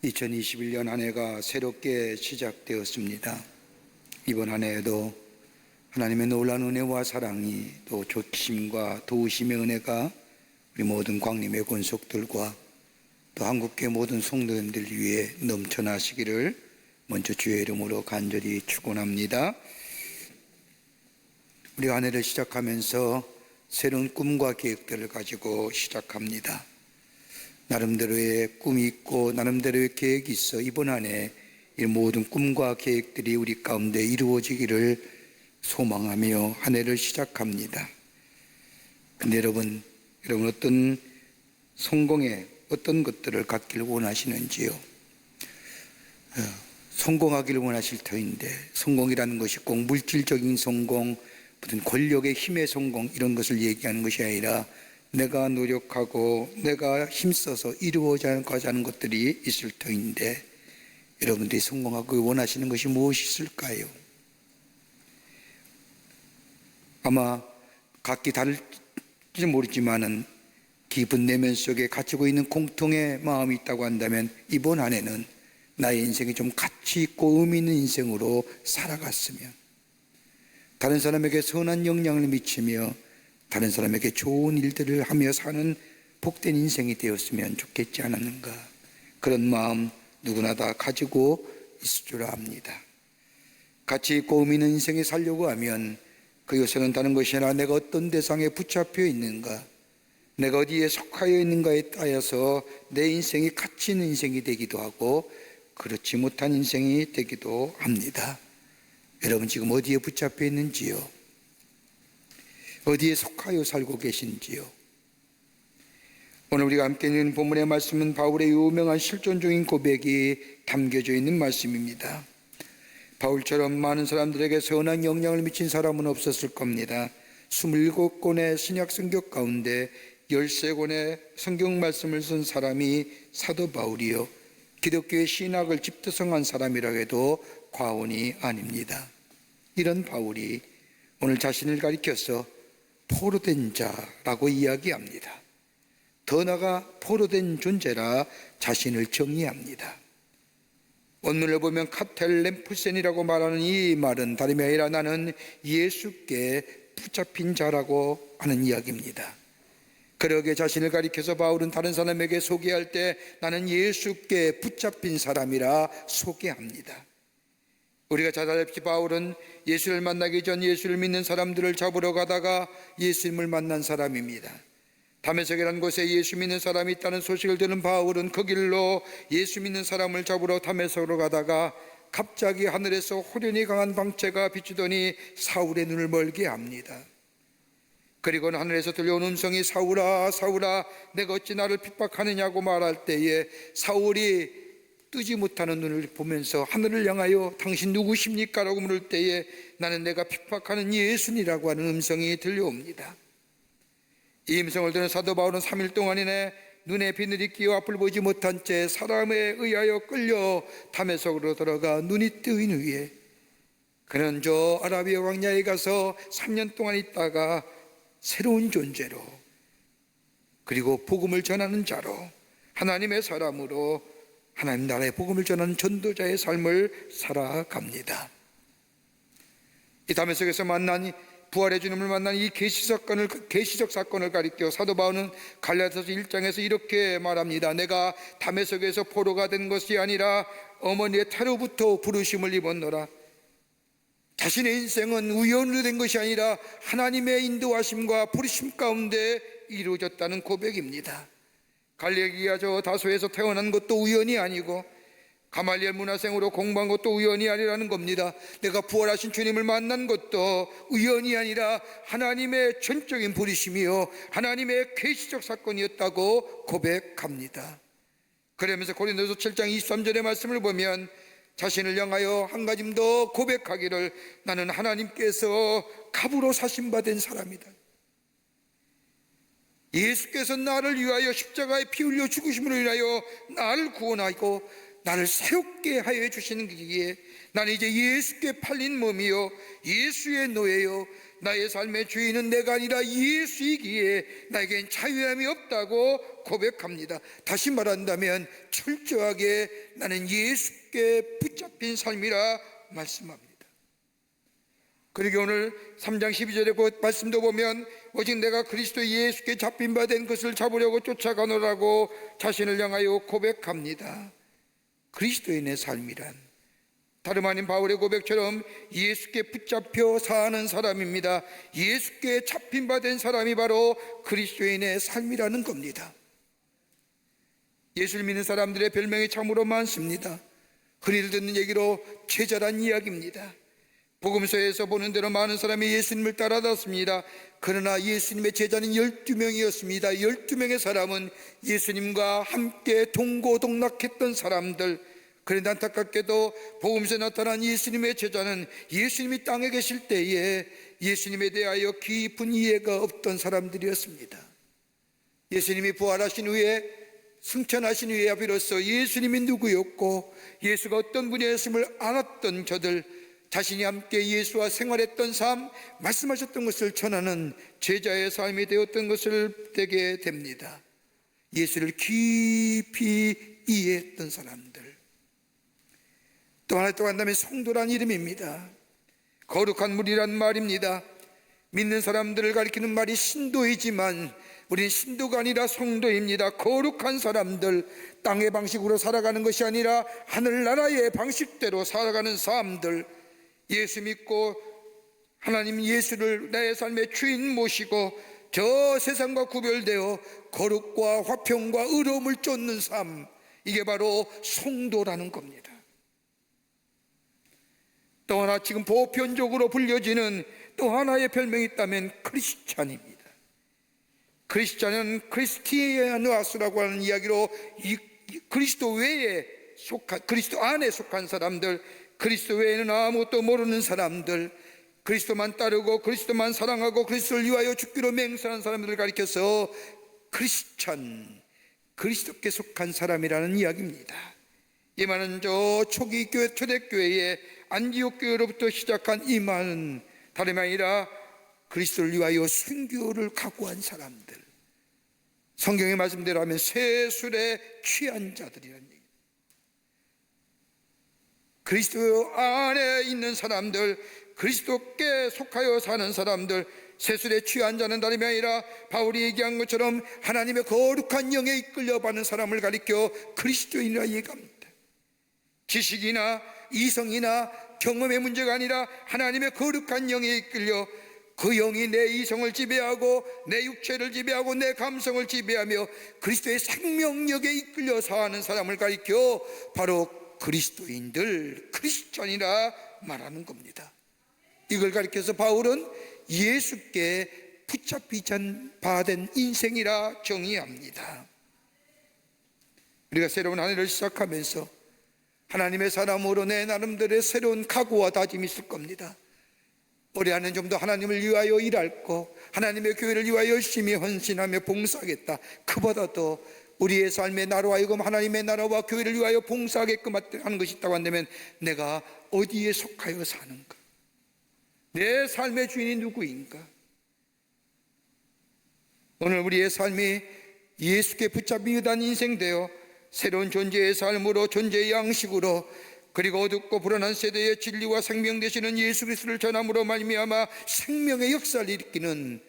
2021년 한 해가 새롭게 시작되었습니다. 이번 한 해에도 하나님의 놀라운 은혜와 사랑이, 또 조심과 도우심의 은혜가 우리 모든 광림의 권속들과 또 한국계 모든 성도님들 위해 넘쳐나시기를 먼저 주의 이름으로 간절히 축원합니다. 우리 한 해를 시작하면서 새로운 꿈과 계획들을 가지고 시작합니다. 나름대로의 꿈이 있고 나름대로의 계획이 있어 이번 한 해 이 모든 꿈과 계획들이 우리 가운데 이루어지기를 소망하며 한 해를 시작합니다. 근데 여러분 어떤 성공에 어떤 것들을 갖기를 원하시는지요? 성공하기를 원하실 터인데, 성공이라는 것이 꼭 물질적인 성공, 무슨 권력의 힘의 성공 이런 것을 얘기하는 것이 아니라 내가 노력하고 내가 힘써서 이루어가자 하는 것들이 있을 터인데, 여러분들이 성공하고 원하시는 것이 무엇이 있을까요? 아마 각기 다를지 모르지만은 깊은 내면 속에 가지고 있는 공통의 마음이 있다고 한다면, 이번 한 해는 나의 인생이 좀 가치 있고 의미 있는 인생으로 살아갔으면, 다른 사람에게 선한 영향을 미치며 다른 사람에게 좋은 일들을 하며 사는 복된 인생이 되었으면 좋겠지 않았는가. 그런 마음 누구나 다 가지고 있을 줄 압니다. 가치 있고 의미 있는 인생에 살려고 하면 그것은 다른 것이 아니라 내가 어떤 대상에 붙잡혀 있는가, 내가 어디에 속하여 있는가에 따라서 내 인생이 가치 있는 인생이 되기도 하고 그렇지 못한 인생이 되기도 합니다. 여러분 지금 어디에 붙잡혀 있는지요? 어디에 속하여 살고 계신지요? 오늘 우리가 함께 읽는 본문의 말씀은 바울의 유명한 실존적인 고백이 담겨져 있는 말씀입니다. 바울처럼 많은 사람들에게 선한 영향을 미친 사람은 없었을 겁니다. 27권의 신약 성경 가운데 13권의 성경 말씀을 쓴 사람이 사도 바울이요, 기독교의 신학을 집대성한 사람이라 해도 과언이 아닙니다. 이런 바울이 오늘 자신을 가리켜서 포로된 자라고 이야기합니다. 더 나아가 포로된 존재라 자신을 정의합니다. 원문을 보면 카텔렘푸센이라고 말하는 이 말은 다름이 아니라 나는 예수께 붙잡힌 자라고 하는 이야기입니다. 그러게 자신을 가리켜서 바울은 다른 사람에게 소개할 때 나는 예수께 붙잡힌 사람이라 소개합니다. 우리가 잘 알다시피 바울은 예수를 만나기 전 예수를 믿는 사람들을 잡으러 가다가 예수님을 만난 사람입니다. 다메섹이라는 곳에 예수 믿는 사람이 있다는 소식을 들은 바울은 그 길로 예수 믿는 사람을 잡으러 다메섹으로 가다가 갑자기 하늘에서 호련히 강한 방채가 비추더니 사울의 눈을 멀게 합니다. 그리고는 하늘에서 들려온 음성이 사울아 사울아 내가 어찌 나를 핍박하느냐고 말할 때에 사울이 뜨지 못하는 눈을 보면서 하늘을 향하여 당신 누구십니까? 라고 물을 때에 나는 내가 핍박하는 예수니라고 하는 음성이 들려옵니다. 이 음성을 들은 사도 바울은 3일 동안이내 눈에 비늘이 끼어 앞을 보지 못한 채 사람에 의하여 끌려 다메섹으로 들어가 눈이 뜨인 후에 그는 저 아라비아 광야에 가서 3년 동안 있다가 새로운 존재로, 그리고 복음을 전하는 자로, 하나님의 사람으로 하나님 나라의 복음을 전하는 전도자의 삶을 살아갑니다. 이 다메섹에서 만난 부활의 주님을 만난 이 계시적 사건을 가리켜 사도 바울은 갈라디아서 1장에서 이렇게 말합니다. 내가 다메섹에서 포로가 된 것이 아니라 어머니의 태로부터 부르심을 입었노라. 자신의 인생은 우연으로 된 것이 아니라 하나님의 인도하심과 부르심 가운데 이루어졌다는 고백입니다. 갈릴리아 저 다소에서 태어난 것도 우연이 아니고 가말리엘 문화생으로 공부한 것도 우연이 아니라는 겁니다. 내가 부활하신 주님을 만난 것도 우연이 아니라 하나님의 전적인 부르심이요 하나님의 계시적 사건이었다고 고백합니다. 그러면서 고린도서 7장 23절의 말씀을 보면 자신을 향하여 한 가지 더 고백하기를 나는 하나님께서 값으로 사심받은 사람이다. 예수께서 나를 위하여 십자가에 피 흘려 죽으심으로 인하여 나를 구원하고 나를 새롭게 하여 주시는 기에 나는 이제 예수께 팔린 몸이요 예수의 노예요, 나의 삶의 주인은 내가 아니라 예수이기에 나에겐 자유함이 없다고 고백합니다. 다시 말한다면 철저하게 나는 예수께 붙잡힌 삶이라 말씀합니다. 그리고 오늘 3장 12절의 그 말씀도 보면 오직 내가 그리스도 예수께 잡힌 바 된 것을 잡으려고 쫓아가노라고 자신을 향하여 고백합니다. 그리스도인의 삶이란 다름 아닌 바울의 고백처럼 예수께 붙잡혀 사는 사람입니다. 예수께 잡힌 바 된 사람이 바로 그리스도인의 삶이라는 겁니다. 예수를 믿는 사람들의 별명이 참으로 많습니다. 흔히들 듣는 얘기로 제자란 이야기입니다. 복음서에서 보는 대로 많은 사람이 예수님을 따라다녔습니다. 그러나 예수님의 제자는 12명이었습니다. 12명의 사람은 예수님과 함께 동고동락했던 사람들. 그런데 안타깝게도 복음서에 나타난 예수님의 제자는 예수님이 땅에 계실 때에 예수님에 대하여 깊은 이해가 없던 사람들이었습니다. 예수님이 부활하신 후에 승천하신 후에야 비로소 예수님이 누구였고 예수가 어떤 분이었음을 알았던 저들, 자신이 함께 예수와 생활했던 삶, 말씀하셨던 것을 전하는 제자의 삶이 되었던 것을 되게 됩니다. 예수를 깊이 이해했던 사람들. 또 하나 또 한다면 성도란 이름입니다. 거룩한 무리란 말입니다. 믿는 사람들을 가리키는 말이 신도이지만 우리는 신도가 아니라 성도입니다. 거룩한 사람들, 땅의 방식으로 살아가는 것이 아니라 하늘나라의 방식대로 살아가는 사람들, 예수 믿고 하나님 예수를 나의 삶의 주인 모시고 저 세상과 구별되어 거룩과 화평과 의로움을 쫓는 삶, 이게 바로 성도라는 겁니다. 또 하나 지금 보편적으로 불려지는 또 하나의 별명이 있다면 크리스찬입니다. 크리스찬은 크리스티아누아스라고 하는 이야기로 이 그리스도 외에 속한, 그리스도 안에 속한 사람들, 그리스도 외에는 아무것도 모르는 사람들, 그리스도만 따르고 그리스도만 사랑하고 그리스도를 위하여 죽기로 맹세하는 사람들을 가리켜서 크리스찬, 그리스도께 속한 사람이라는 이야기입니다. 이 말은 저 초기 교회, 초대교회의 안디옥 교회로부터 시작한 이 말은 다름이 아니라 그리스도를 위하여 순교를 각오한 사람들, 성경의 말씀대로 하면 세술에 취한 자들이라는 얘기입니다. 그리스도 안에 있는 사람들, 그리스도께 속하여 사는 사람들, 세술에 취한 자는 다름이 아니라 바울이 얘기한 것처럼 하나님의 거룩한 영에 이끌려가는 사람을 가리켜 그리스도인이라 얘기합니다. 지식이나 이성이나 경험의 문제가 아니라 하나님의 거룩한 영에 이끌려 그 영이 내 이성을 지배하고 내 육체를 지배하고 내 감성을 지배하며 그리스도의 생명력에 이끌려 사는 사람을 가리켜 바로 그리스도인들, 크리스천이라 말하는 겁니다. 이걸 가리켜서 바울은 예수께 붙잡히지 바된 인생이라 정의합니다. 우리가 새로운 한 해를 시작하면서 하나님의 사람으로 내 나름대로의 새로운 각오와 다짐이 있을 겁니다. 올해 안은 좀 더 하나님을 위하여 일할 거, 하나님의 교회를 위하여 열심히 헌신하며 봉사하겠다. 그보다도 우리의 삶에 나로 하여금 하나님의 나라와 교회를 위하여 봉사하게끔 하는 것이 있다고 한다면 내가 어디에 속하여 사는가? 내 삶의 주인이 누구인가? 오늘 우리의 삶이 예수께 붙잡히던 인생 되어 새로운 존재의 삶으로, 존재의 양식으로, 그리고 어둡고 불안한 세대의 진리와 생명 되시는 예수 그리스도를 전함으로 말미암아 생명의 역사를 일으키는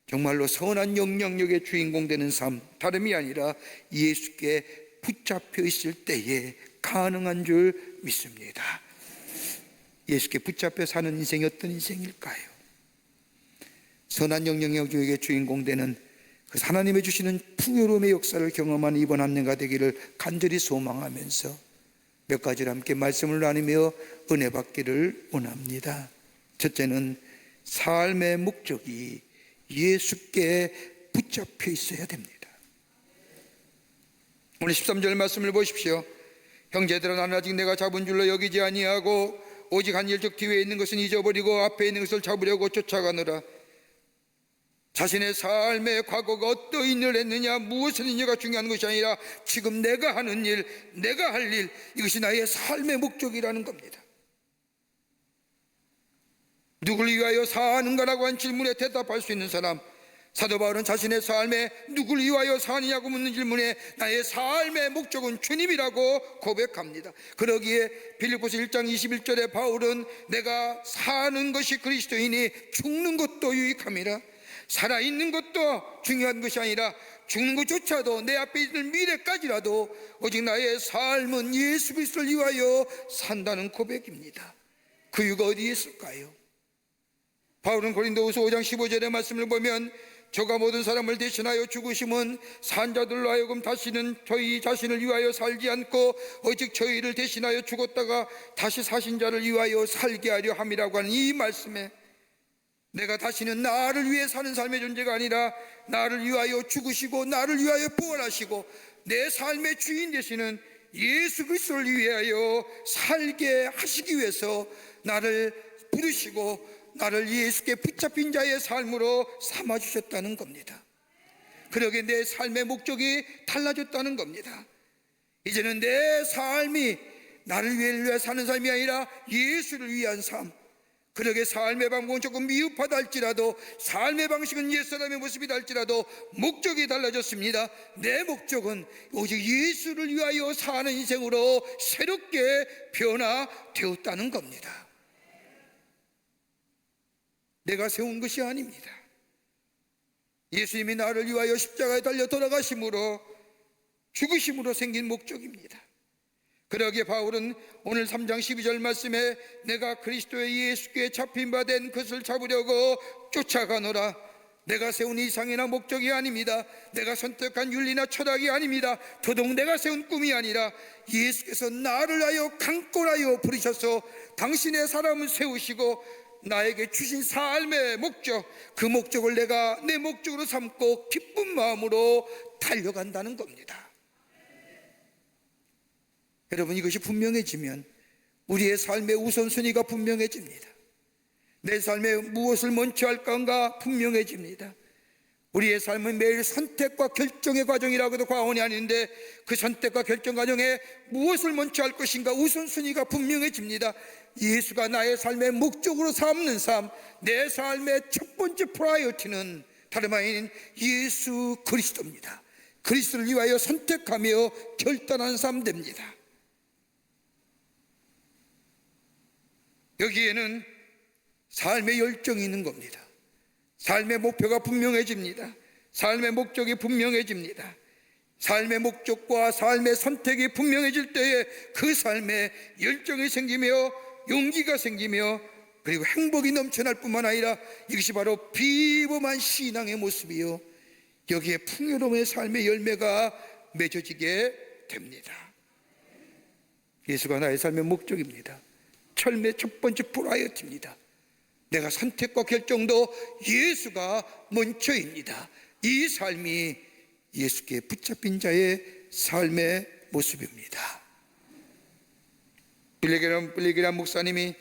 정말로 선한 영향력의 주인공 되는 삶, 다름이 아니라 예수께 붙잡혀 있을 때에 가능한 줄 믿습니다. 예수께 붙잡혀 사는 인생이 어떤 인생일까요? 선한 영향력의 주인공 되는 그 하나님의 주시는 풍요로움의 역사를 경험한 이번 한 해가 되기를 간절히 소망하면서 몇 가지를 함께 말씀을 나누며 은혜 받기를 원합니다. 첫째는 삶의 목적이 예수께 붙잡혀 있어야 됩니다. 오늘 13절 말씀을 보십시오. 형제들아, 나는 아직 내가 잡은 줄로 여기지 아니하고 오직 한 일적 뒤에 있는 것은 잊어버리고 앞에 있는 것을 잡으려고 쫓아가느라. 자신의 삶의 과거가 어떤 일을 했느냐, 무엇을 했느냐가 중요한 것이 아니라 지금 내가 하는 일, 내가 할 일, 이것이 나의 삶의 목적이라는 겁니다. 누구를 위하여 사는가라고 한 질문에 대답할 수 있는 사람, 사도 바울은 자신의 삶에 누구를 위하여 사느냐고 묻는 질문에 나의 삶의 목적은 주님이라고 고백합니다. 그러기에 빌립보서 1장 21절에 바울은 내가 사는 것이 그리스도이니 죽는 것도 유익함이라, 살아있는 것도 중요한 것이 아니라 죽는 것조차도 내 앞에 있는 미래까지라도 오직 나의 삶은 예수 그리스도를 위하여 산다는 고백입니다. 그 이유가 어디에 있을까요? 바울은 고린도후서 5장 15절의 말씀을 보면 저가 모든 사람을 대신하여 죽으심은 산자들로 하여금 다시는 저희 자신을 위하여 살지 않고 오직 저희를 대신하여 죽었다가 다시 사신 자를 위하여 살게 하려 함이라고 하는 이 말씀에 내가 다시는 나를 위해 사는 삶의 존재가 아니라 나를 위하여 죽으시고 나를 위하여 부활하시고 내 삶의 주인 되시는 예수 그리스도를 위하여 살게 하시기 위해서 나를 부르시고 나를 예수께 붙잡힌 자의 삶으로 삼아주셨다는 겁니다. 그러기에 내 삶의 목적이 달라졌다는 겁니다. 이제는 내 삶이 나를 위해 사는 삶이 아니라 예수를 위한 삶. 그러게 삶의 방법은 조금 미흡하다 할지라도, 삶의 방식은 옛사람의 모습이다 할지라도 목적이 달라졌습니다. 내 목적은 오직 예수를 위하여 사는 인생으로 새롭게 변화되었다는 겁니다. 내가 세운 것이 아닙니다. 예수님이 나를 위하여 십자가에 달려 돌아가심으로, 죽으심으로 생긴 목적입니다. 그러기에 바울은 오늘 3장 12절 말씀에 내가 그리스도의 예수께 잡힌 바 된 것을 잡으려고 쫓아가노라. 내가 세운 이상이나 목적이 아닙니다. 내가 선택한 윤리나 철학이 아닙니다. 더더욱 내가 세운 꿈이 아니라 예수께서 나를 하여 강권하여 부르셔서 당신의 사람을 세우시고 나에게 주신 삶의 목적, 그 목적을 내가 내 목적으로 삼고 기쁜 마음으로 달려간다는 겁니다. 여러분, 이것이 분명해지면 우리의 삶의 우선순위가 분명해집니다. 내 삶에 무엇을 먼저 할 건가 분명해집니다. 우리의 삶은 매일 선택과 결정의 과정이라고도 과언이 아닌데 그 선택과 결정 과정에 무엇을 먼저 할 것인가 우선순위가 분명해집니다. 예수가 나의 삶의 목적으로 삼는 삶, 내 삶의 첫 번째 프라이어티는 다름 아닌 예수 그리스도입니다. 그리스도를 위하여 선택하며 결단한 삶 됩니다. 여기에는 삶의 열정이 있는 겁니다. 삶의 목표가 분명해집니다. 삶의 목적이 분명해집니다. 삶의 목적과 삶의 선택이 분명해질 때에 그 삶에 열정이 생기며 용기가 생기며 그리고 행복이 넘쳐날 뿐만 아니라 이것이 바로 비범한 신앙의 모습이요, 여기에 풍요로움의 삶의 열매가 맺어지게 됩니다. 예수가 나의 삶의 목적입니다. 삶의 첫 번째 프라이어티입니다. 내가 선택과 결정도 예수가 먼저입니다. 이 삶이 예수께 붙잡힌 자의 삶의 모습입니다. 빌리그람 목사님이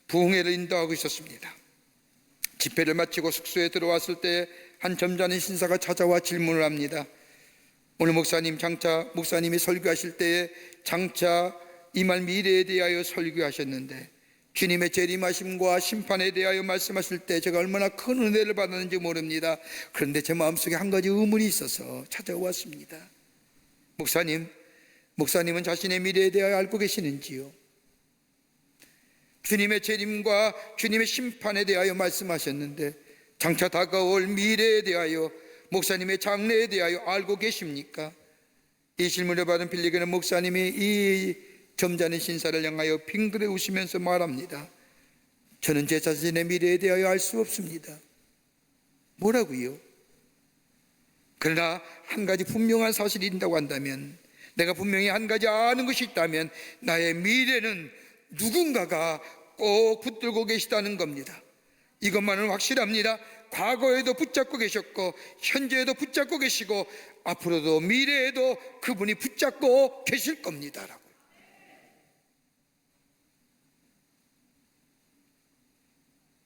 부흥회를 인도하고 있었습니다. 집회를 마치고 숙소에 들어왔을 때 한 점잖은 신사가 찾아와 질문을 합니다. 오늘 장차 목사님이 설교하실 때에 장차 임할 미래에 대하여 설교하셨는데 주님의 재림하심과 심판에 대하여 말씀하실 때 제가 얼마나 큰 은혜를 받았는지 모릅니다. 그런데 제 마음속에 한 가지 의문이 있어서 찾아왔습니다. 목사님은 자신의 미래에 대하여 알고 계시는지요? 주님의 재림과 주님의 심판에 대하여 말씀하셨는데 장차 다가올 미래에 대하여, 목사님의 장래에 대하여 알고 계십니까? 이 질문을 받은 빌리그람 목사님이 이 점잖은 신사를 향하여 빙그레 웃으면서 말합니다. 저는 제 자신의 미래에 대하여 알 수 없습니다. 뭐라고요? 그러나 한 가지 분명한 사실이 있다고 한다면, 내가 분명히 한 가지 아는 것이 있다면 나의 미래는 누군가가 꼭 붙들고 계시다는 겁니다. 이것만은 확실합니다. 과거에도 붙잡고 계셨고 현재에도 붙잡고 계시고 앞으로도 미래에도 그분이 붙잡고 계실 겁니다라고.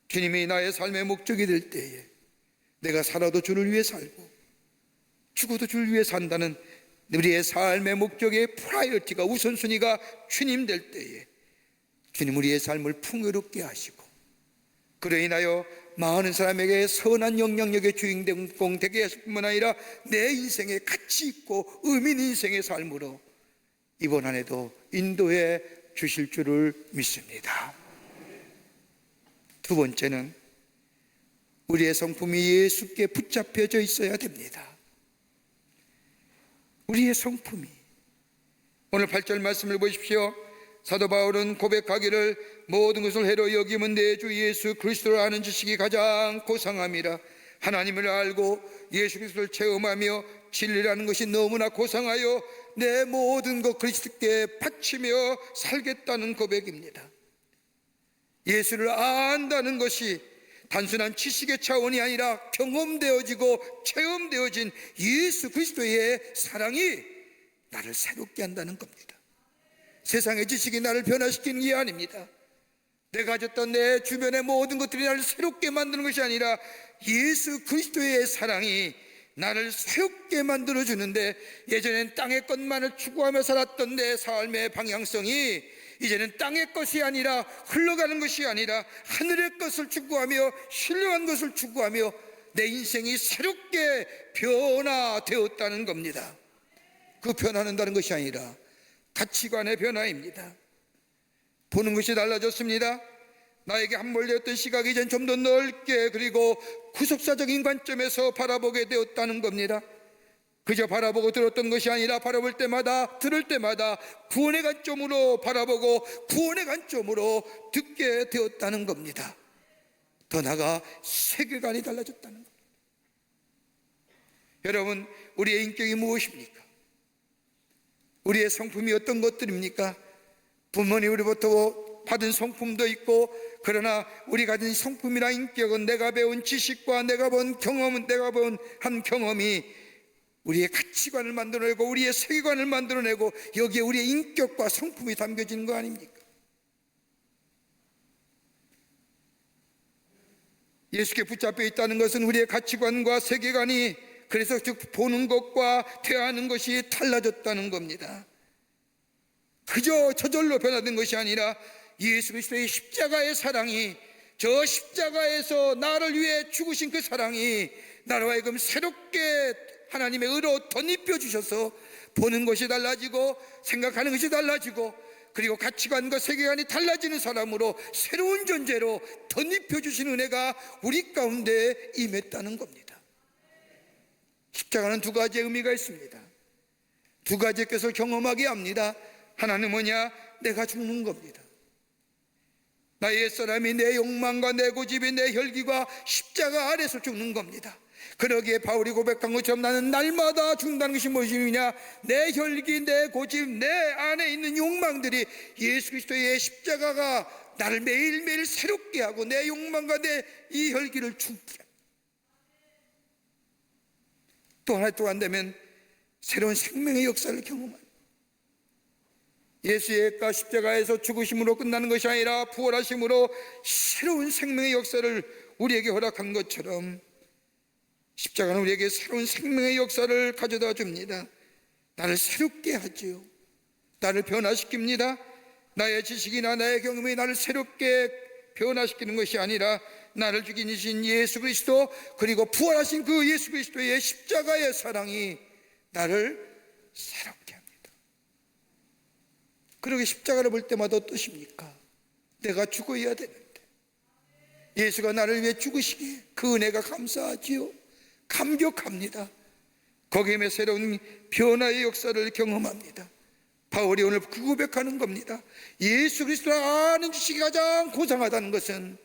주님이 나의 삶의 목적이 될 때에 내가 살아도 주를 위해 살고 죽어도 주를 위해 산다는 우리의 삶의 목적의 프라이어티가, 우선순위가 주님 될 때에 주님 우리의 삶을 풍요롭게 하시고 그로 인하여 많은 사람에게 선한 영향력의 주인공 되게 하실 뿐만 아니라 내 인생에 가치 있고 의미 있는 인생의 삶으로 이번 한 해도 인도해 주실 줄을 믿습니다. 두 번째는 우리의 성품이 예수께 붙잡혀져 있어야 됩니다. 우리의 성품이, 오늘 8절 말씀을 보십시오. 사도 바울은 고백하기를 모든 것을 해로 여기면 내 주 예수 그리스도를 아는 지식이 가장 고상함이라. 하나님을 알고 예수 그리스도를 체험하며 진리라는 것이 너무나 고상하여 내 모든 것 그리스도께 바치며 살겠다는 고백입니다. 예수를 안다는 것이 단순한 지식의 차원이 아니라 경험되어지고 체험되어진 예수 그리스도의 사랑이 나를 새롭게 한다는 겁니다. 세상의 지식이 나를 변화시키는 게 아닙니다. 내가 가졌던 내 주변의 모든 것들이 나를 새롭게 만드는 것이 아니라 예수 그리스도의 사랑이 나를 새롭게 만들어주는데, 예전엔 땅의 것만을 추구하며 살았던 내 삶의 방향성이 이제는 땅의 것이 아니라, 흘러가는 것이 아니라 하늘의 것을 추구하며 신령한 것을 추구하며 내 인생이 새롭게 변화되었다는 겁니다. 그 변화한다는 것이 아니라 가치관의 변화입니다. 보는 것이 달라졌습니다. 나에게 함몰되었던 시각이 이젠 좀 더 넓게, 그리고 구속사적인 관점에서 바라보게 되었다는 겁니다. 그저 바라보고 들었던 것이 아니라 바라볼 때마다, 들을 때마다 구원의 관점으로 바라보고 구원의 관점으로 듣게 되었다는 겁니다. 더 나아가 세계관이 달라졌다는 겁니다. 여러분, 우리의 인격이 무엇입니까? 우리의 성품이 어떤 것들입니까? 부모님 우리부터 받은 성품도 있고, 그러나 우리 가진 성품이나 인격은 내가 배운 지식과 내가 본 경험은, 내가 본 한 경험이 우리의 가치관을 만들어내고 우리의 세계관을 만들어내고 여기에 우리의 인격과 성품이 담겨지는 거 아닙니까? 예수께 붙잡혀 있다는 것은 우리의 가치관과 세계관이, 그래서 즉 보는 것과 대하는 것이 달라졌다는 겁니다. 그저 저절로 변화된 것이 아니라 예수 그리스도의 십자가의 사랑이, 저 십자가에서 나를 위해 죽으신 그 사랑이 나로 하여금 새롭게 하나님의 의로 덧입혀 주셔서 보는 것이 달라지고 생각하는 것이 달라지고 그리고 가치관과 세계관이 달라지는 사람으로 새로운 존재로 덧입혀 주신 은혜가 우리 가운데 임했다는 겁니다. 십자가는 두 가지의 의미가 있습니다. 두 가지의 것을 경험하게 합니다. 하나는 뭐냐? 내가 죽는 겁니다. 나의 옛사람이, 내 욕망과 내 고집이, 내 혈기가 십자가 아래서 죽는 겁니다. 그러기에 바울이 고백한 것처럼 나는 날마다 죽는다는 것이 무엇이냐? 내 혈기, 내 고집, 내 안에 있는 욕망들이 예수 그리스도의 십자가가 나를 매일매일 새롭게 하고 내 욕망과 내 이 혈기를 죽게 합니다. 또 하나 또 한다면 새로운 생명의 역사를 경험합니다. 예수의 가 십자가에서 죽으심으로 끝나는 것이 아니라 부활하심으로 새로운 생명의 역사를 우리에게 허락한 것처럼 십자가는 우리에게 새로운 생명의 역사를 가져다 줍니다. 나를 새롭게 하지요. 나를 변화시킵니다. 나의 지식이나 나의 경험이 나를 새롭게 변화시키는 것이 아니라 나를 죽이신 예수 그리스도, 그리고 부활하신 그 예수 그리스도의 십자가의 사랑이 나를 새롭게 합니다. 그러게 십자가를 볼 때마다 어떠십니까? 내가 죽어야 되는데 예수가 나를 위해 죽으시기에 그 은혜가 감사하지요. 감격합니다. 거기에 새로운 변화의 역사를 경험합니다. 바울이 오늘 그 고백하는 겁니다. 예수 그리스도를 아는 지식이 가장 고상하다는 것은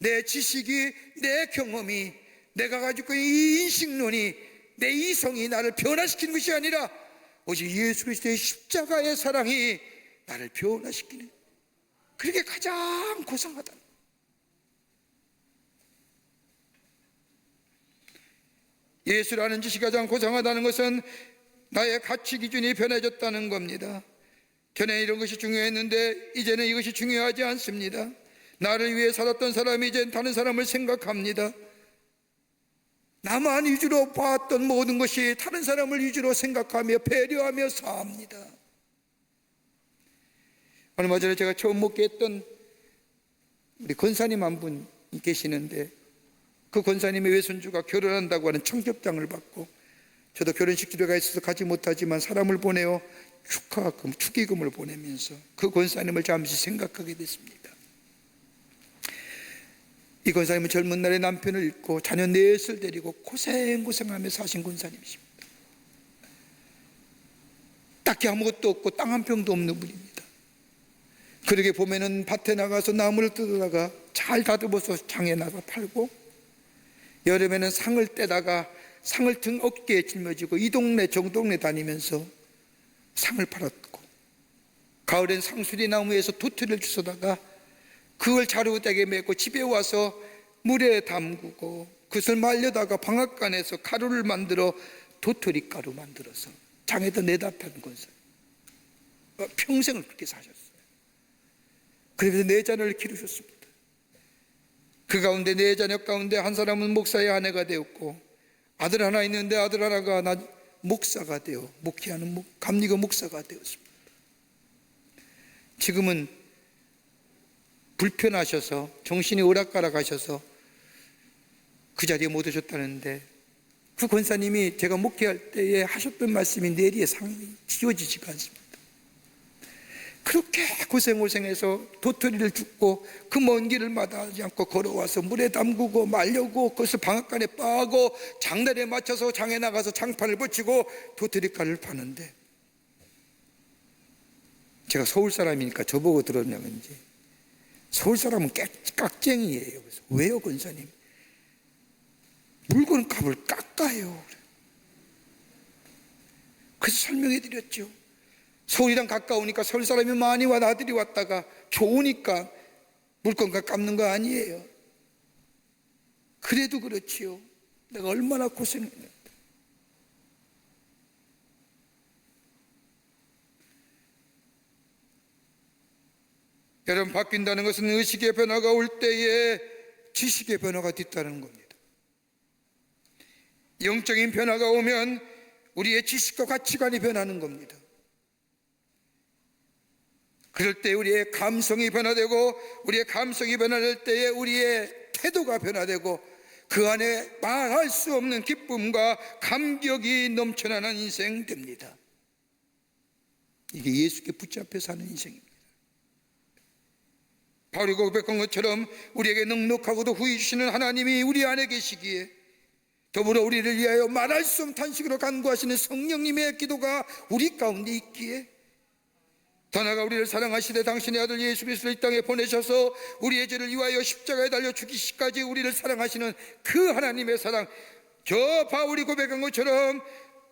내 지식이, 내 경험이, 내가 가지고 있는 이 인식론이, 내 이성이 나를 변화시키는 것이 아니라 오직 예수 그리스도의 십자가의 사랑이 나를 변화시키는, 그게 가장 고상하다. 예수라는 지식이 가장 고상하다는 것은 나의 가치 기준이 변해졌다는 겁니다. 전에 이런 것이 중요했는데 이제는 이것이 중요하지 않습니다. 나를 위해 살았던 사람이 이제 다른 사람을 생각합니다. 나만 위주로 봤던 모든 것이 다른 사람을 위주로 생각하며 배려하며 사합니다. 얼마 전에 제가 처음 목회했던 우리 권사님 한 분 계시는데, 그 권사님의 외손주가 결혼한다고 하는 청첩장을 받고, 저도 결혼식 집에 가 있어서 가지 못하지만 사람을 보내어 축의금을 보내면서 그 권사님을 잠시 생각하게 됐습니다. 이 권사님은 젊은 날에 남편을 잃고 자녀 넷을 데리고 고생하며 사신 권사님이십니다. 딱히 아무것도 없고 땅 한 평도 없는 분입니다. 그러게 보면은 밭에 나가서 나무를 뜯어다가 잘 다듬어서 장에 나가 팔고, 여름에는 상을 떼다가 상을 등 어깨에 짊어지고 이 동네 저 동네 다니면서 상을 팔았고, 가을엔 상수리 나무에서 도토리를 주워다가 그걸 자루대게 메고 집에 와서 물에 담그고 그것을 말려다가 방앗간에서 가루를 만들어 도토리 가루 만들어서 장에다 내다 파는 권사. 평생을 그렇게 사셨어요. 그러면서 네 자녀를 기르셨습니다. 그 가운데 네 자녀 가운데 한 사람은 목사의 아내가 되었고, 아들 하나 있는데 아들 하나가 목사가 되어 목회하는 감리교 목사가 되었습니다. 지금은 불편하셔서 정신이 오락가락 하셔서 그 자리에 못 오셨다는데, 그 권사님이 제가 목회할 때에 하셨던 말씀이 뇌리에 상이 지워지지가 않습니다. 그렇게 고생해서 도토리를 줍고 그 먼 길을 마다하지 않고 걸어와서 물에 담그고 말려고 그것을 방앗간에 빠고 장날에 맞춰서 장에 나가서 장판을 붙이고 도토리가루를 파는데, 제가 서울 사람이니까 저보고 들었냐면지, 서울 사람은 깍쟁이에요. 그래서 왜요 권사님? 물건값을 깎아요. 그래서 설명해 드렸죠. 서울이랑 가까우니까 서울 사람이 많이 와 나들이 왔다가 좋으니까 물건값 깎는 거 아니에요. 그래도 그렇지요. 내가 얼마나 고생했는데. 여러분, 바뀐다는 것은 의식의 변화가 올 때에 지식의 변화가 뒤따르는 겁니다. 영적인 변화가 오면 우리의 지식과 가치관이 변하는 겁니다. 그럴 때 우리의 감성이 변화되고, 우리의 감성이 변화될 때에 우리의 태도가 변화되고, 그 안에 말할 수 없는 기쁨과 감격이 넘쳐나는 인생 됩니다. 이게 예수께 붙잡혀 사는 인생입니다. 바울이 고백한 것처럼 우리에게 넉넉하고도 후히 주시는 하나님이 우리 안에 계시기에, 더불어 우리를 위하여 말할 수 없는 탄식으로 간구하시는 성령님의 기도가 우리 가운데 있기에, 더 나아가 우리를 사랑하시되 당신의 아들 예수 그리스도를 이 땅에 보내셔서 우리의 죄를 위하여 십자가에 달려 죽이시기까지 우리를 사랑하시는 그 하나님의 사랑, 저 바울이 고백한 것처럼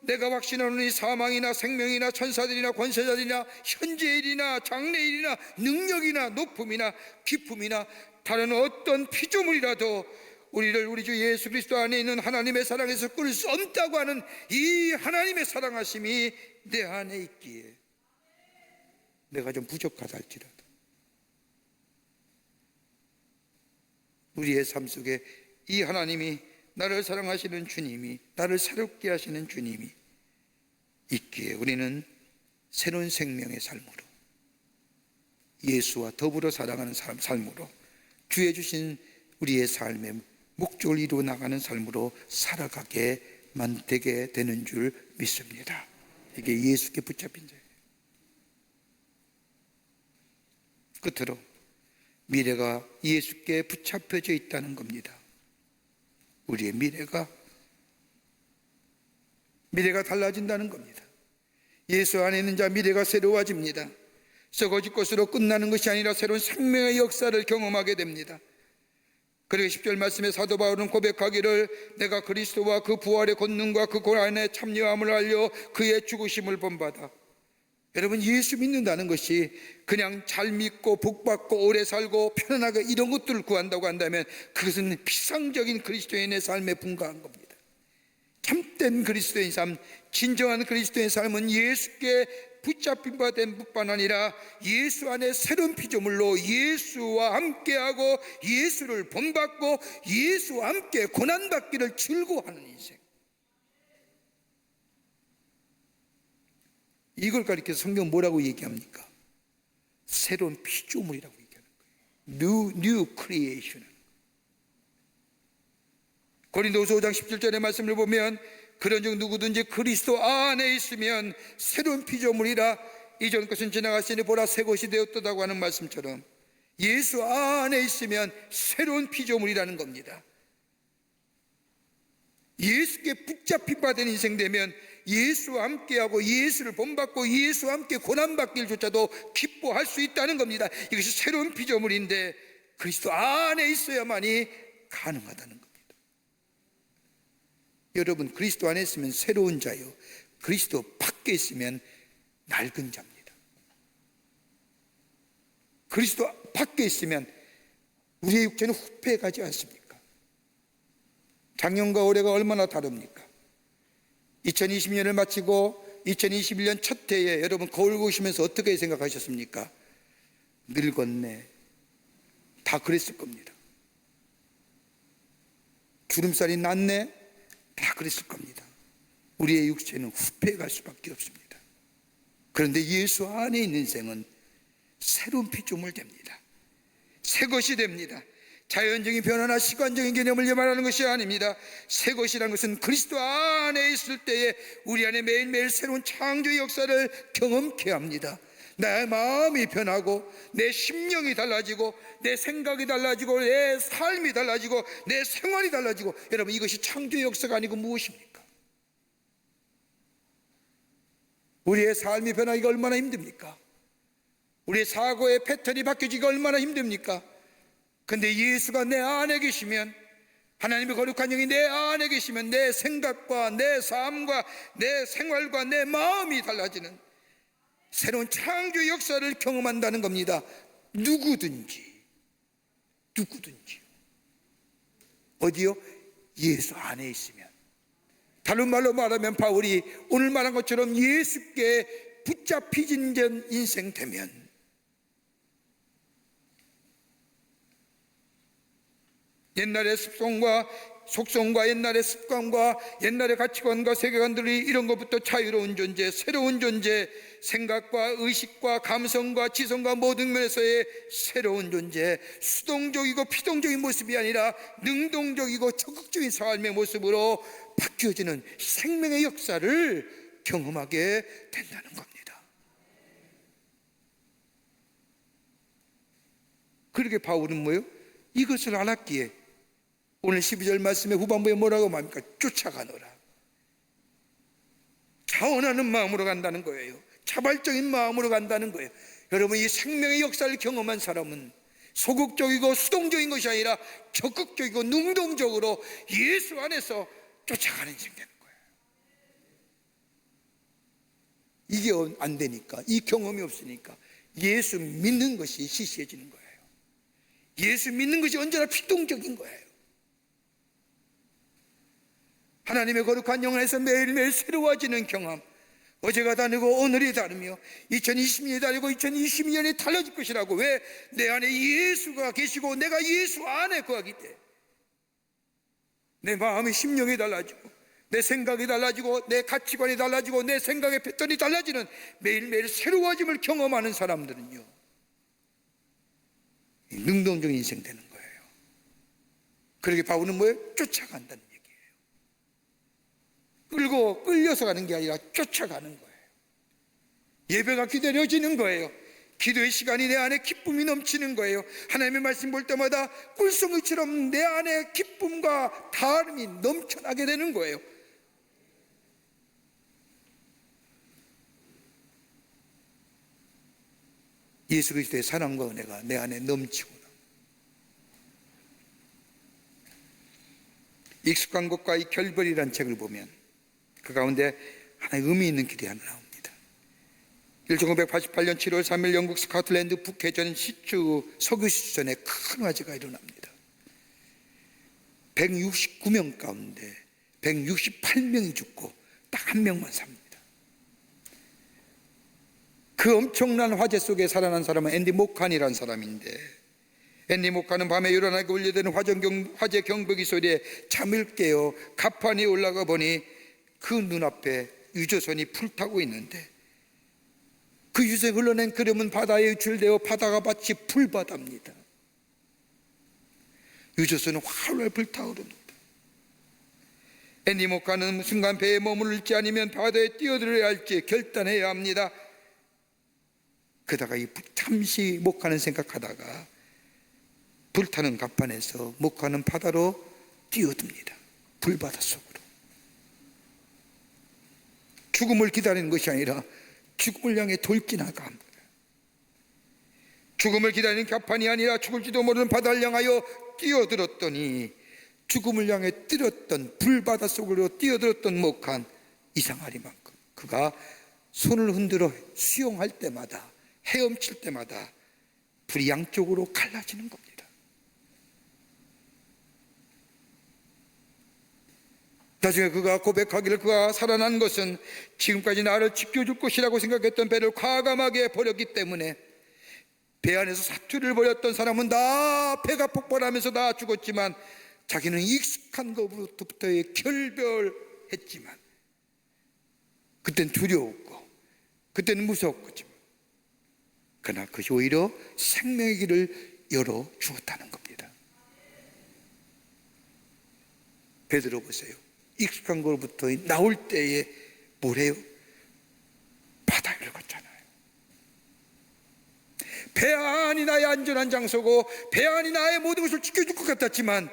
내가 확신하노니 사망이나 생명이나 천사들이나 권세자들이나 현재일이나 장래일이나 능력이나 높음이나 깊음이나 다른 어떤 피조물이라도 우리를 우리 주 예수 그리스도 안에 있는 하나님의 사랑에서 끊을 수 없다고 하는 이 하나님의 사랑하심이 내 안에 있기에, 내가 좀 부족하다 할지라도 우리의 삶 속에 이 하나님이, 나를 사랑하시는 주님이, 나를 새롭게 하시는 주님이 있기에 우리는 새로운 생명의 삶으로, 예수와 더불어 살아가는 삶으로, 주의 주신 우리의 삶의 목적을 이루어 나가는 삶으로 살아가게 되게 되는 줄 믿습니다. 이게 예수께 붙잡힌 자예요. 끝으로 미래가 예수께 붙잡혀져 있다는 겁니다. 우리의 미래가 달라진다는 겁니다. 예수 안에 있는 자 미래가 새로워집니다. 썩어질 것으로 끝나는 것이 아니라 새로운 생명의 역사를 경험하게 됩니다. 그리고 10절 말씀에 사도 바울은 고백하기를, 내가 그리스도와 그 부활의 권능과 그 고난에 참여함을 알려 그의 죽으심을 본받아. 여러분, 예수 믿는다는 것이 그냥 잘 믿고 복받고 오래 살고 편안하게 이런 것들을 구한다고 한다면 그것은 피상적인 그리스도인의 삶에 불과한 겁니다. 참된 그리스도인 삶, 진정한 그리스도인 삶은 예수께 붙잡힌 바 된 뿐만 아니라 예수 안에 새로운 피조물로 예수와 함께하고 예수를 본받고 예수와 함께 고난받기를 즐거워하는 인생, 이걸 가리켜서 성경 뭐라고 얘기합니까? 새로운 피조물이라고 얘기하는 거예요. New creation. 고린도후서 5장 17절의 말씀을 보면 그런즉 누구든지 그리스도 안에 있으면 새로운 피조물이라 이전 것은 지나갔으니 보라 새 것이 되었다고 하는 말씀처럼 예수 안에 있으면 새로운 피조물이라는 겁니다. 예수께 붙잡힌 바 된 인생 되면 예수와 함께하고 예수를 본받고 예수와 함께 고난받기를조차도 기뻐할 수 있다는 겁니다. 이것이 새로운 피조물인데 그리스도 안에 있어야만이 가능하다는 겁니다. 여러분, 그리스도 안에 있으면 새로운 자요, 그리스도 밖에 있으면 낡은 자입니다. 그리스도 밖에 있으면 우리의 육체는 후패가지 않습니까? 작년과 올해가 얼마나 다릅니까? 2020년을 마치고 2021년 첫 해에 여러분 거울 보시면서 어떻게 생각하셨습니까? 늙었네. 다 그랬을 겁니다. 주름살이 났네. 다 그랬을 겁니다. 우리의 육체는 후패갈 수밖에 없습니다. 그런데 예수 안에 있는 인생은 새로운 피조물 됩니다. 새 것이 됩니다. 자연적인 변화나 시간적인 개념을 말하는 것이 아닙니다. 새 것이라는 것은 그리스도 안에 있을 때에 우리 안에 매일매일 새로운 창조의 역사를 경험케 합니다. 내 마음이 변하고 내 심령이 달라지고 내 생각이 달라지고 내 삶이 달라지고 내 생활이 달라지고, 여러분, 이것이 창조의 역사가 아니고 무엇입니까? 우리의 삶이 변하기가 얼마나 힘듭니까? 우리의 사고의 패턴이 바뀌기가 얼마나 힘듭니까? 근데 예수가 내 안에 계시면, 하나님의 거룩한 영이 내 안에 계시면 내 생각과 내 삶과 내 생활과 내 마음이 달라지는 새로운 창조의 역사를 경험한다는 겁니다. 누구든지 어디요? 예수 안에 있으면. 다른 말로 말하면 바울이 오늘 말한 것처럼 예수께 붙잡히진 인생 되면 옛날의 속성과 옛날의 습관과 옛날의 가치관과 세계관들이 이런 것부터 자유로운 존재, 새로운 존재, 생각과 의식과 감성과 지성과 모든 면에서의 새로운 존재, 수동적이고 피동적인 모습이 아니라 능동적이고 적극적인 삶의 모습으로 바뀌어지는 생명의 역사를 경험하게 된다는 겁니다. 그렇게 바울은 뭐예요? 이것을 알았기에 오늘 12절 말씀의 후반부에 뭐라고 말합니까? 쫓아가노라. 자원하는 마음으로 간다는 거예요. 자발적인 마음으로 간다는 거예요. 여러분, 이 생명의 역사를 경험한 사람은 소극적이고 수동적인 것이 아니라 적극적이고 능동적으로 예수 안에서 쫓아가는 인생 되는 거예요. 이게 안 되니까, 이 경험이 없으니까 예수 믿는 것이 시시해지는 거예요. 예수 믿는 것이 언제나 피동적인 거예요. 하나님의 거룩한 영 안에서 매일매일 새로워지는 경험, 어제가 다르고 오늘이 다르며 2020년이 다르고 2022년이 달라질 것이라고. 왜? 내 안에 예수가 계시고 내가 예수 안에 거하기 때문에 내 마음의 심령이 달라지고 내 생각이 달라지고 내 가치관이 달라지고 내 생각의 패턴이 달라지는 매일매일 새로워짐을 경험하는 사람들은요, 능동적인 인생 되는 거예요. 그러게 바울은 뭐예요? 쫓아간다는 얘기예요. 끌려서 가는 게 아니라 쫓아가는 거예요. 예배가 기다려지는 거예요. 기도의 시간이 내 안에 기쁨이 넘치는 거예요. 하나님의 말씀 볼 때마다 꿀송이처럼 내 안에 기쁨과 다름이 넘쳐나게 되는 거예요. 예수 그리스도의 사랑과 은혜가 내 안에 넘치구나. 익숙한 것과의 결별이라는 책을 보면 그 가운데 하나의 의미 있는 길이 하나 나옵니다. 1988년 7월 3일 영국 스코틀랜드 북해전 석유 시추전에 큰 화재가 일어납니다. 169명 가운데 168명이 죽고 딱 한 명만 삽니다. 그 엄청난 화재 속에 살아난 사람은 앤디 모칸이라는 사람인데, 앤디 모칸은 밤에 요란하게 울려대는 화재 경보기 소리에 잠을 깨어 갑판 위에 올라가 보니 그 눈앞에 유조선이 불타고 있는데, 그 유조선이 흘러낸 그름은 바다에 유출되어 바다가 마치 불바다입니다. 유조선은 활활 불타오릅니다. 앤디 모칸은 순간 배에 머무를지 아니면 바다에 뛰어들어야 할지 결단해야 합니다. 그러다가 잠시 모칸은 생각하다가 불타는 갑판에서 모칸은 바다로 뛰어듭니다. 불바다 속으로. 죽음을 기다리는 것이 아니라 죽음을 향해 돌진하가, 죽음을 기다리는 갑판이 아니라 죽을지도 모르는 바다를 향하여 뛰어들었더니, 죽음을 향해 뛰었던 불바다 속으로 뛰어들었던 모칸, 이상하리만큼 그가 손을 흔들어 수영할 때마다, 헤엄칠 때마다 불이 양쪽으로 갈라지는 겁니다. 나중에 그가 고백하기를, 그가 살아난 것은 지금까지 나를 지켜줄 것이라고 생각했던 배를 과감하게 버렸기 때문에, 배 안에서 사투를 벌였던 사람은 다 배가 폭발하면서 다 죽었지만 자기는 익숙한 것으로부터의 결별했지만, 그땐 두려웠고 그때는 무서웠지만, 그러나 그것이 오히려 생명의 길을 열어주었다는 겁니다. 베드로 보세요. 익숙한 것부터 나올 때에 뭘 해요? 바다를 걷잖아요. 배 안이 나의 안전한 장소고 배 안이 나의 모든 것을 지켜줄 것 같았지만,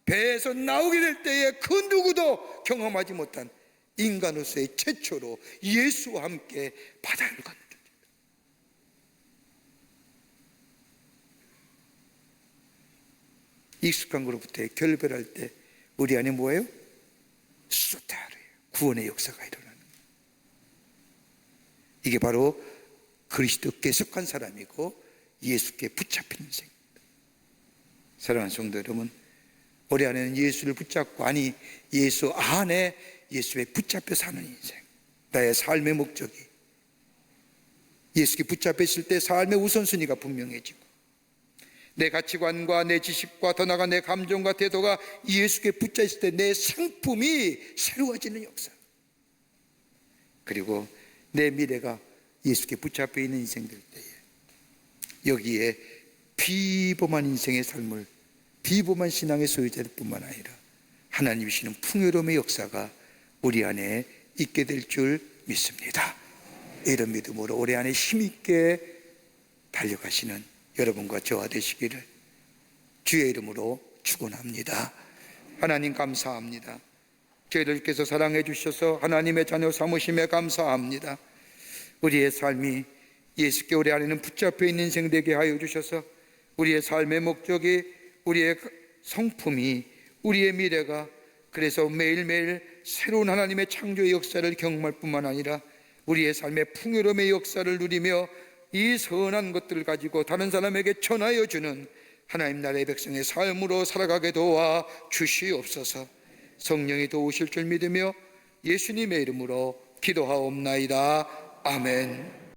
배에서 나오게 될 때에 그 누구도 경험하지 못한 인간으로서의 최초로 예수와 함께 바다를 걷는 존재입니다. 익숙한 것으로부터 결별할 때 우리 안에 뭐예요? 소타르예요. 구원의 역사가 일어나는 거예요. 이게 바로 그리스도께 속한 사람이고 예수께 붙잡힌 인생입니다. 사랑하는 성도 여러분, 우리 안에는 예수를 붙잡고, 아니 예수 안에 예수에 붙잡혀 사는 인생, 나의 삶의 목적이 예수께 붙잡혀 있을 때 삶의 우선순위가 분명해지고, 내 가치관과 내 지식과 더 나아가 내 감정과 태도가 예수께 붙잡혀 있을 때 내 상품이 새로워지는 역사, 그리고 내 미래가 예수께 붙잡혀 있는 인생 될 때에 여기에 비범한 인생의 삶을, 비범한 신앙의 소유자들 뿐만 아니라 하나님이 주시는 풍요로움의 역사가 우리 안에 있게 될 줄 믿습니다. 이런 믿음으로 올해 안에 힘있게 달려가시는 여러분과 저와 되시기를 주의 이름으로 축원합니다. 하나님 감사합니다. 저희들께서 사랑해 주셔서 하나님의 자녀 삼으심에 감사합니다. 우리의 삶이 예수께 우리 안에는 붙잡혀 있는 인생 되게 하여 주셔서 우리의 삶의 목적이, 우리의 성품이, 우리의 미래가 그래서 매일매일 새로운 하나님의 창조의 역사를 경험할 뿐만 아니라 우리의 삶의 풍요로움의 역사를 누리며 이 선한 것들을 가지고 다른 사람에게 전하여 주는 하나님 나라의 백성의 삶으로 살아가게 도와 주시옵소서. 성령이 도우실 줄 믿으며 예수님의 이름으로 기도하옵나이다. 아멘.